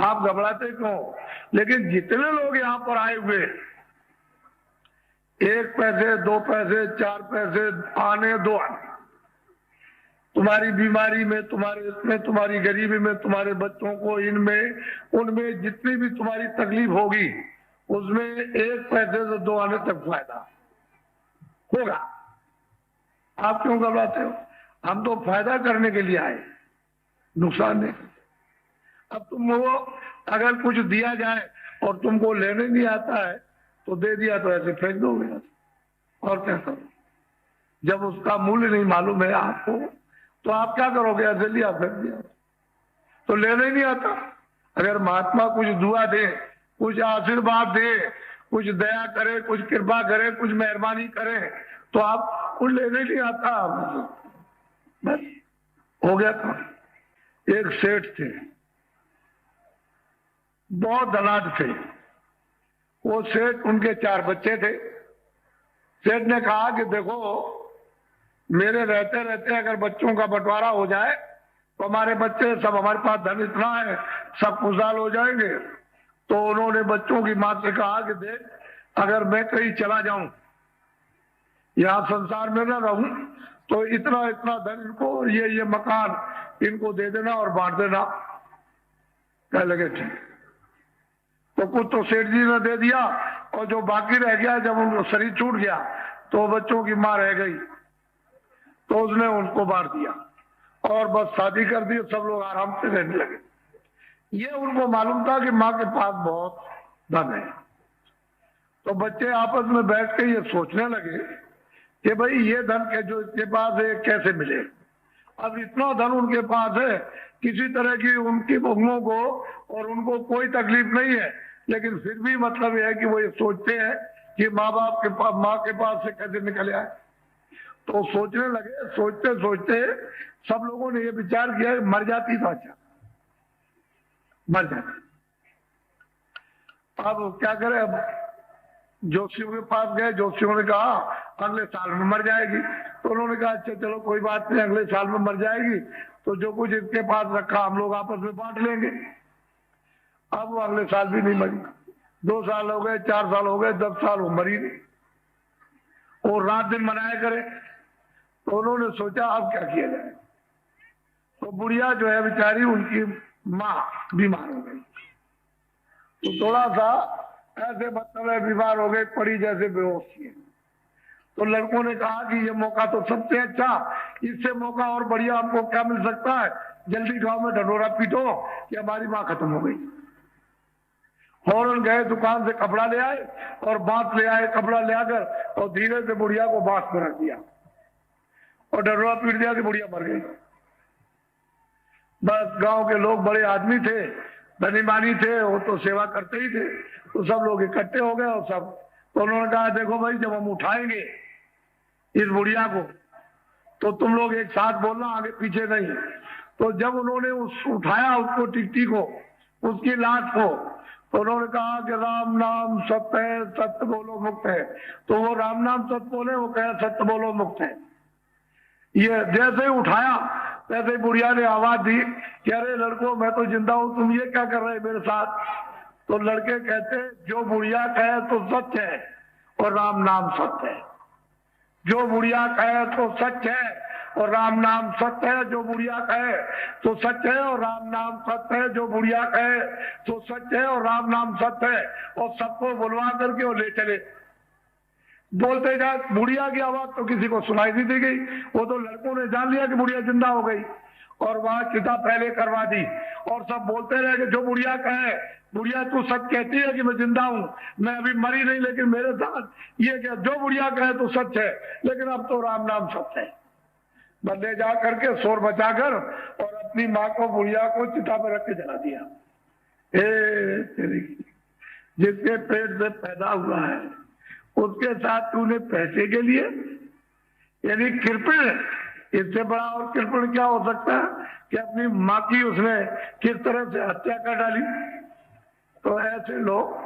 आप घबराते क्यों? लेकिन जितने लोग यहाँ पर आए हुए, 1 पैसे 2 पैसे 4 पैसे आने दो आने, तुम्हारी बीमारी में, तुम्हारे इसमें, तुम्हारी गरीबी में, तुम्हारे बच्चों को इनमें उनमें जितनी भी तुम्हारी तकलीफ होगी उसमें 1 पैसे से 2 आने तक फायदा होगा। आप क्यों घबराते हो? हम तो फायदा करने के लिए आए, नुकसान नहीं। अब तुम वो अगर कुछ दिया जाए और तुमको लेने नहीं आता है तो दे दिया तो ऐसे फेंक दोगे, और क्या करो? जब उसका मूल्य नहीं मालूम है आपको तो आप क्या करोगे? ऐसे लिया फेंक दिया तो लेने ही नहीं आता। अगर महात्मा कुछ दुआ दे, कुछ आशीर्वाद दे, कुछ दया करे, कुछ कृपा करे, कुछ मेहरबानी करे तो आपको लेने नहीं आता। बस हो गया था। एक सेठ थे, बहुत धनाढ्य थे। वो सेठ, उनके 4 बच्चे थे। सेठ ने कहा कि देखो, मेरे रहते रहते अगर बच्चों का बंटवारा हो जाए तो हमारे बच्चे सब, हमारे पास धन इतना है, सब खुशहाल हो जाएंगे। तो उन्होंने बच्चों की मां से कहा कि देख, अगर मैं कहीं चला जाऊं, यहाँ संसार में न रहूं, तो इतना इतना धन इनको, ये मकान इनको दे देना और बांट देना। कह लगे ठीक। तो कुछ तो सेठ जी ने दे दिया, और जो बाकी रह गया, जब उनको शरीर छूट गया तो बच्चों की मां रह गई, तो उसने उनको बांट दिया और बस शादी कर दी। सब लोग आराम से रहने लगे। ये उनको मालूम था कि माँ के पास बहुत धन है। तो बच्चे आपस में बैठ के ये सोचने लगे कि भाई ये धन के जो इसके पास है कैसे मिले। अब इतना धन उनके पास है, किसी तरह की उनकी बहुओं को और उनको कोई तकलीफ नहीं है, लेकिन फिर भी मतलब यह है कि वो ये सोचते हैं कि माँ बाप के पास, माँ के पास से कैसे निकल आए। तो सोचने लगे। सोचते सोचते सब लोगों ने ये विचार किया कि मर जाती तो अच्छा, मर जाती। अब क्या करें? अब जोशियों के पास गए। जोशियों ने कहा अगले साल में मर जाएगी। तो उन्होंने कहा अच्छा चलो कोई बात नहीं, अगले साल में मर जाएगी तो जो कुछ इसके पास रखा हम लोग आपस में बांट लेंगे। अब वो अगले साल भी नहीं मरी। 2 साल हो गए, 4 साल हो गए, 10 साल वो मरी नहीं। और रात दिन मनाया करे। तो उन्होंने सोचा अब क्या किया जाए। तो बुढ़िया जो है बेचारी, उनकी माँ बीमार हो गई। तो थोड़ा सा ऐसे मतलब बीमार हो गई, पड़ी जैसे बेहोश थी। तो लड़कों ने कहा कि ये मौका तो सबसे अच्छा, इससे मौका और बढ़िया हमको क्या मिल सकता है, जल्दी गांव में ढंढोरा पीटो कि हमारी माँ खत्म हो गई। फौरन गए, दुकान से कपड़ा ले आए और बांस ले आए। कपड़ा ले आकर और धीरे से बुढ़िया को बांस में रख दिया और ढंढोरा पीट दिया कि बुढ़िया मर गई। बस गांव के लोग बड़े आदमी थे, धनी मानी थे, वो तो सेवा करते ही थे। तो सब लोग इकट्ठे हो गए और सब, तो उन्होंने कहा देखो भाई, जब हम उठाएंगे इस बुढ़िया को तो तुम लोग एक साथ बोलना, आगे पीछे नहीं। तो जब उन्होंने उठाया उसको, टिकटी को, उसकी लाश को, तो उन्होंने कहा कि राम नाम सत्य है, सत्य बोलो मुक्त है। तो वो राम नाम सत्य बोले, वो कहे सत्य बोलो मुक्त है। ये जैसे ही उठाया वैसे ही बुढ़िया ने आवाज दी कि अरे लड़कों, मैं तो जिंदा हूं, तुम ये क्या कर रहे मेरे साथ। तो लड़के कहते जो बुढ़िया कहे तो सच है और राम नाम सत्य है। जो बुढ़िया कहे तो सच है और राम नाम सत्य है। जो बुढ़िया कहे तो सच है और राम नाम सत्य है। जो बुढ़िया कहे तो सच है और राम नाम सत्य है। और सबको बुलवा करके वो ले चले। बोलते जाए, बुढ़िया की आवाज तो किसी को सुनाई नहीं दी गई। वो तो लड़कों ने जान लिया कि बुढ़िया जिंदा हो गई और वहां चिता पहले करवा दी। और सब बोलते रहे कि जो बुढ़िया कहे, बुढ़िया तू सच कहती है कि मैं जिंदा हूं, मैं अभी मरी नहीं, लेकिन मेरे साथ ये क्या, जो बुढ़िया कहे तो सच है, लेकिन अब तो राम नाम सत्य है। बंदे जा करके शोर बचाकर और अपनी माँ को, बुढ़िया को चिता पर रख के जला दिया। जिसके पेट से पैदा हुआ है उसके साथ तूने पैसे के लिए, यानी कृपण, इससे बड़ा और कृपण क्या हो सकता है कि अपनी माँ की उसने किस तरह से हत्या कर डाली। तो ऐसे लोग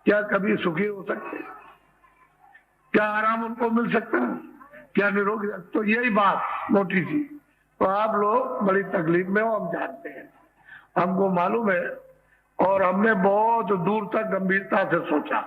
क्या कभी सुखी हो सकते? क्या आराम उनको मिल सकता है? क्या निरोगी? तो यही बात मोटी सी। तो आप लोग बड़ी तकलीफ में हो, हम जानते हैं, हमको मालूम है। और हमने बहुत दूर तक गंभीरता से सोचा।